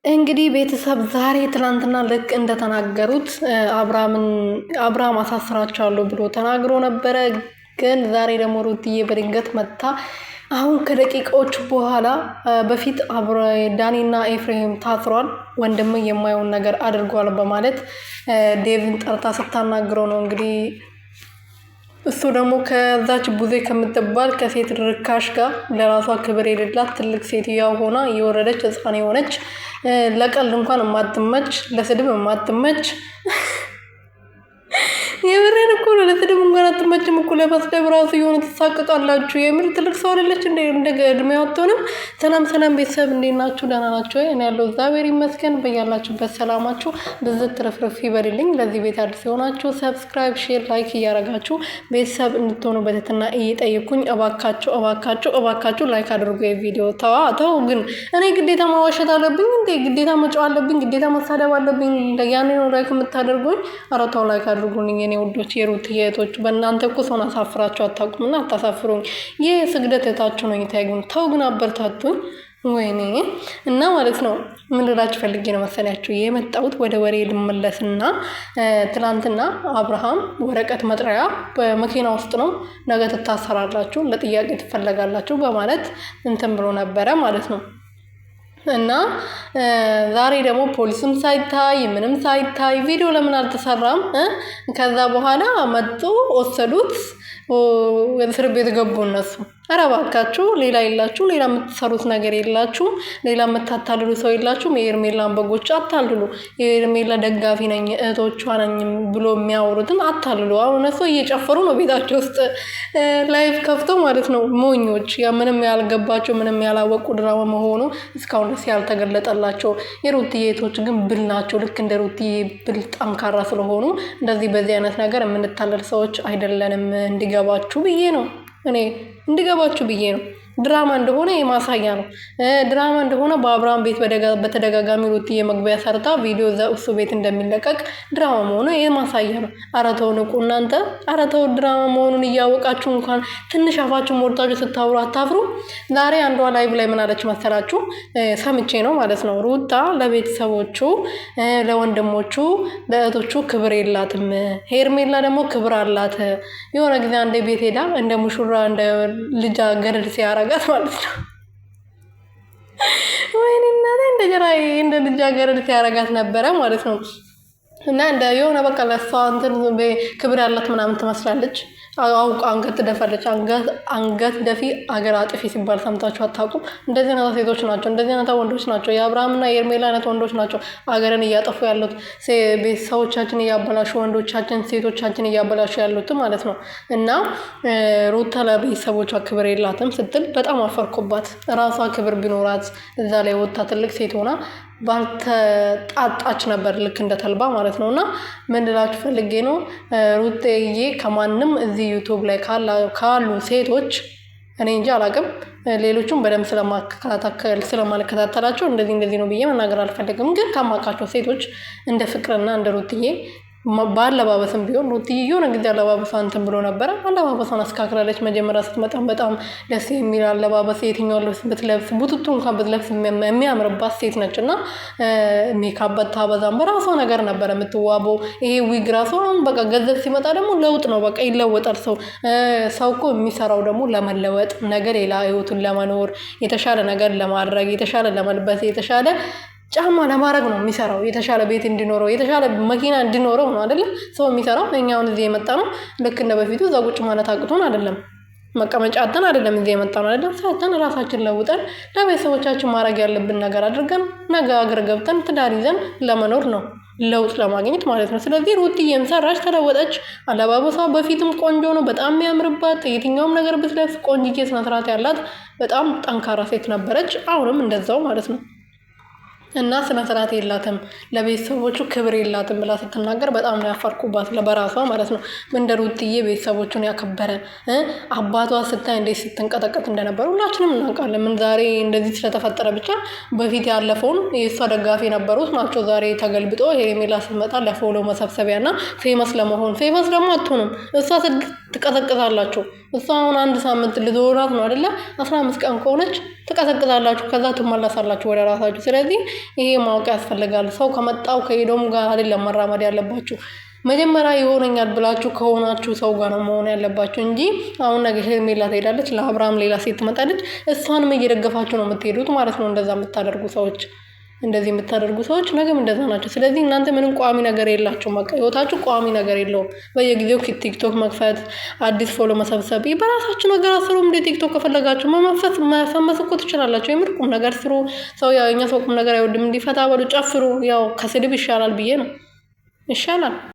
እንግዲህ ቤተሰብ ዛሬ ትናንትና ልክ እንደተናገሩት አብርሃም አሳስራቸዋለሁ ብሎ ተናግሮ ነበረ። ግን ዛሬ ደግሞ ሩትዬ በድንገት መታ አሁን ከደቂቃዎች በኋላ በፊት ዳኒና ኤፍሬም ታስሯል፣ ወንድም የማየውን ነገር አድርጓል በማለት ዴቭን ጠርታ ስታናግረው ነው እንግዲህ እሱ ደግሞ ከዛች ቡዜ ከምትባል ከሴት ርካሽ ጋር ለራሷ ክብር የሌላት ትልቅ ሴትዮዋ ሆና የወረደች ሕፃን የሆነች ለቀልድ እንኳን የማትመች ለስድብ የማትመች የምሬን እኮ ነው። ለስድብ እንኳን አትመችም እኮ ለመስደብ ራሱ የሆነ ትሳቀቃላችሁ። የምር ትልቅ ሰው አይደለች እንደ እድሜዋ አትሆንም። ሰላም ቤተሰብ እንዴት ናችሁ? ደህና ናችሁ? እኔ ያለው እግዚአብሔር ይመስገን። በያላችሁበት ሰላማችሁ ብዝት ትርፍርፍ ይበልልኝ። ለዚህ ቤት አዲስ የሆናችሁ ሰብስክራይብ፣ ሼር፣ ላይክ እያረጋችሁ ቤተሰብ እንድትሆኑ በትህትና እየጠየኩኝ እባካችሁ ላይክ አድርጉ። የቪዲዮ ተው ግን እኔ ግዴታ ማዋሸት አለብኝ እንዴ? ግዴታ መጫው አለብኝ? ግዴታ መሳደብ አለብኝ? ያኔ ነው ላይክ የምታደርጉኝ? ኧረ ተው ላይክ አድርጉልኝ የኔ ውዶች፣ የሩት እህቶች። በእናንተ እኮ ሰውን አሳፍራችሁ አታውቁምና አታሳፍሩኝ። ይህ ስግደት እህታችሁ ነው። ይታይጉን ተው ግን አበርታቱኝ። ወይኔ እና ማለት ነው ምን ልላችሁ ፈልጌ ነው መሰላችሁ የመጣሁት ወደ ወሬ ልመለስና ትናንትና አብርሃም ወረቀት መጥሪያ በመኪና ውስጥ ነው ነገ ትታሰራላችሁ፣ ለጥያቄ ትፈለጋላችሁ በማለት እንትን ብሎ ነበረ ማለት ነው። እና ዛሬ ደግሞ ፖሊስም ሳይታይ ምንም ሳይታይ ቪዲዮ ለምን አልተሰራም? ከዛ በኋላ መጡ ወሰዱት፣ እስር ቤት ገቡ እነሱ። ኧረ እባካችሁ ሌላ የላችሁ? ሌላ የምትሰሩት ነገር የላችሁ? ሌላ የምታታልሉ ሰው የላችሁም? የኤርሜላን በጎች አታልሉ። የኤርሜላ ደጋፊ ነኝ እህቶቿ ነኝ ብሎ የሚያወሩትን አታልሉ። አሁን እነሱ እየጨፈሩ ነው ቤታቸው ውስጥ ላይቭ ከፍተው ማለት ነው። ሞኞች፣ ምንም ያልገባቸው ምንም ያላወቁ ድራማ መሆኑ እስካሁን ድረስ ያልተገለጠላቸው። የሩትዬ እህቶች ግን ብል ናቸው። ልክ እንደ ሩትዬ ብል ጠንካራ ስለሆኑ እንደዚህ በዚህ አይነት ነገር የምንታለል ሰዎች አይደለንም። እንዲገባችሁ ብዬ ነው እንዲገባችሁ ብዬ ነው። ድራማ እንደሆነ የማሳያ ነው። ድራማ እንደሆነ በአብርሃም ቤት በተደጋጋሚ ሩትዬ መግቢያ ሰርታ ቪዲዮ እሱ ቤት እንደሚለቀቅ ድራማ መሆኑ የማሳያ ነው። ኧረ ተው ንቁ እናንተ። ኧረ ተው ድራማ መሆኑን እያወቃችሁ እንኳን ትንሽ አፋችሁ ሞልታችሁ ስታወሩ አታፍሩ? ዛሬ አንዷ ላይቭ ላይ ምን አለች መሰላችሁ? ሰምቼ ነው ማለት ነው። ሩታ ለቤተሰቦቹ፣ ለወንድሞቹ፣ ለእህቶቹ ክብር የላትም። ሄርሜላ ደግሞ ክብር አላት። የሆነ ጊዜ አንዴ ቤት ሄዳ እንደ ሙሽራ እንደ ልጃ ገረድ ሲያረጋት ማለት ነው። ወይኔ እናቴ እንደ ልጃገረድ ሲያረጋት ነበረ ማለት ነው። እና እንደ የሆነ በቃ ለሷ እንትን ክብር ያላት ምናምን ትመስላለች። አውቃ አንገት ትደፋለች። አንገት ደፊ አገር አጥፊ ሲባል ሰምታችሁ አታውቁም? እንደዚህ አይነት ሴቶች ናቸው፣ እንደዚህ አይነት ወንዶች ናቸው። የአብርሃምና የኤርሜላ አይነት ወንዶች ናቸው አገርን እያጠፉ ያሉት፣ ቤተሰቦቻችን እያበላሹ፣ ወንዶቻችን ሴቶቻችን እያበላሹ ያሉት ማለት ነው። እና ሩታ ለቤተሰቦቿ ክብር የላትም ስትል በጣም አፈርኩባት። ራሷ ክብር ቢኖራት እዛ ላይ ወጥታ ትልቅ ሴት ሆና ባልተጣጣች ነበር፣ ልክ እንደ ተልባ ማለት ነው። እና ምን ልላችሁ ፈልጌ ነው ሩትዬ ከማንም እዚህ ዩቱብ ላይ ካሉ ሴቶች እኔ እንጂ አላቅም፣ ሌሎቹም በደንብ ስለማልከታተላቸው እንደዚህ ነው ብዬ መናገር አልፈልግም። ግን ከማውቃቸው ሴቶች እንደ ፍቅርና እንደ ሩትዬ በአለባበስም ቢሆን ሩትዬ የሆነ ጊዜ አለባበሷ እንትን ብሎ ነበረ። አለባበሷን አስካክላለች። መጀመሪያ ስትመጣም በጣም ደስ የሚል አለባበስ፣ የትኛው ልብስ ብትለብስ ቡትቱ እንኳን ብትለብስ የሚያምርባት ሴት ነች። እና ሜካፕ በታበዛም በራሷ ነገር ነበረ የምትዋበው። ይሄ ዊግ ራሷ በቃ ገንዘብ ሲመጣ ደግሞ ለውጥ ነው፣ በቃ ይለወጣል ሰው እኮ የሚሰራው ደግሞ ለመለወጥ ነገር ሌላ ህይወቱን ለመኖር የተሻለ ነገር ለማድረግ የተሻለ ለመልበስ የተሻለ ጫማ ለማድረግ ነው የሚሰራው። የተሻለ ቤት እንዲኖረው የተሻለ መኪና እንዲኖረው ነው አይደለም ሰው የሚሰራው። እኛውን እዚህ የመጣ ነው ልክ እንደ በፊቱ እዛ ቁጭ ማለት አቅቶን አይደለም፣ መቀመጫ አጥተን አይደለም እዚህ የመጣ ነው አይደለም። ሰርተን ራሳችን ለውጠን ለቤተሰቦቻችን ማድረግ ያለብን ነገር አድርገን ነገ አገር ገብተን ትዳር ይዘን ለመኖር ነው፣ ለውጥ ለማግኘት ማለት ነው። ስለዚህ ሩትዬም ሰራች፣ ተለወጠች። አለባበሷ በፊትም ቆንጆ ነው፣ በጣም የሚያምርባት፣ የትኛውም ነገር ብትለብስ ቆንጅዬ ስነ ስርዓት ያላት በጣም ጠንካራ ሴት ነበረች። አሁንም እንደዛው ማለት ነው። እና ስነ ስርዓት የላትም፣ ለቤተሰቦቹ ክብር የላትም ብላ ስትናገር በጣም ነው ያፈርኩባት፣ በራሷ ማለት ነው። እንደ ሩትዬ ቤተሰቦቹን ያከበረ አባቷ ስታይ እንዴት ስትንቀጠቀጥ እንደነበረ ሁላችንም እናውቃለን። ምን ዛሬ እንደዚህ ስለተፈጠረ ብቻ በፊት ያለፈውን የእሷ ደጋፊ የነበሩት ናቸው ዛሬ ተገልብጦ ሄርሜላ ስትመጣ ለፎሎ መሰብሰቢያ እና ፌመስ ለመሆን። ፌመስ ደግሞ አትሆንም እሷ ትቀጠቅጣላችሁ እሷ አሁን 1 ሳምንት ልትሆናት ነው አይደለ? 15 ቀን ከሆነች ትቀዘቅዛላችሁ፣ ከዛ ትመለሳላችሁ ወደ ራሳችሁ። ስለዚህ ይሄ ማወቅ ያስፈልጋል። ሰው ከመጣው ከሄደውም ጋር አይደለም መራመድ ያለባችሁ። መጀመሪያ ይሆነኛል ብላችሁ ከሆናችሁ ሰው ጋር ነው መሆን ያለባችሁ እንጂ አሁን ነገ ሄርሜላ ትሄዳለች፣ ለአብርሃም ሌላ ሴት ትመጣለች፣ እሷንም እየደገፋችሁ ነው የምትሄዱት ማለት ነው። እንደዛ የምታደርጉ ሰዎች እንደዚህ የምታደርጉ ሰዎች ነገም እንደዛ ናቸው። ስለዚህ እናንተ ምንም ቋሚ ነገር የላችሁም። በቃ ህይወታችሁ ቋሚ ነገር የለውም። በየጊዜው ቲክቶክ መክፈት፣ አዲስ ፎሎ መሰብሰብ፣ በራሳችሁ ነገር አስሩ። እንደ ቲክቶክ ከፈለጋችሁ መፈመስ እኮ ትችላላችሁ። የምር ቁም ነገር ስሩ። ሰው ያው እኛ ሰው ቁም ነገር አይወድም። እንዲፈታ በሉ፣ ጨፍሩ። ያው ከስድብ ይሻላል ብዬ ነው። ይሻላል።